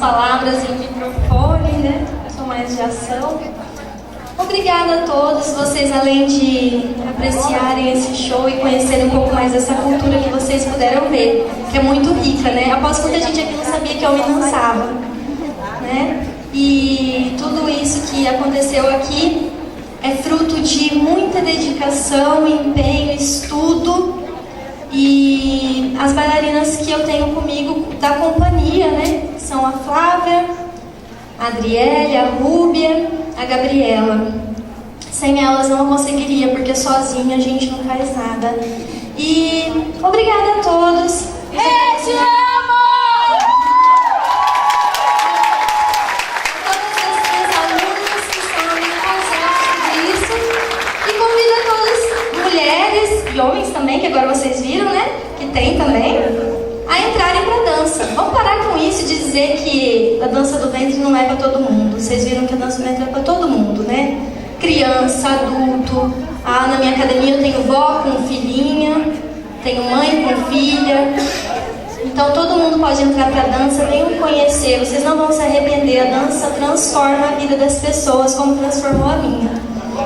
palavras em microfone, né? Eu sou mais de ação. Obrigada a todos, vocês além de apreciarem esse show e conhecerem um pouco mais dessa cultura que vocês puderam ver, que é muito rica, né? Após muita gente aqui não sabia que homem dançava, né? E tudo isso que aconteceu aqui é fruto de muita dedicação, empenho, estudo. E as bailarinas que eu tenho comigo da companhia, né? São a Flávia, a Adriele, a Rúbia, a Gabriela. Sem elas não conseguiria, porque sozinha a gente não faz nada. E obrigada a todos. Te amo! Todas as alunas que estão ali presentes disso. E convido a todas, mulheres e homens também, que agora vocês viram, né? Que tem também, a entrarem pra dança. Vamos parar com isso de dizer que a dança do ventre não é pra todo mundo. Vocês viram que a dança do ventre é pra todo mundo, né? Criança, adulto. Na minha academia eu tenho vó com filhinha, tenho mãe com filha. Então todo mundo pode entrar pra dança, venham conhecer. Vocês não vão se arrepender. A dança transforma a vida das pessoas como transformou a minha.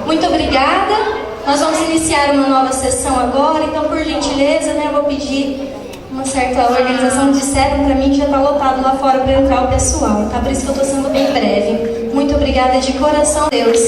Muito obrigada. Nós vamos iniciar uma nova sessão agora, então por gentileza, né, eu vou pedir uma certa organização. Disseram pra mim que já tá lotado lá fora para entrar o pessoal, tá? Por isso que eu tô sendo bem breve. Muito obrigada de coração, Deus.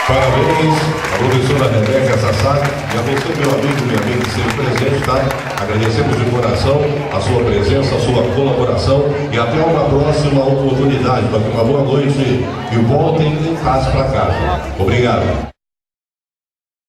Parabéns à professora Rebeca Sassá e a você, meu amigo, minha amiga, que esteve presente, tá? Agradecemos de coração a sua presença, a sua colaboração e até uma próxima oportunidade. Uma boa noite e voltem em paz para casa. Obrigado.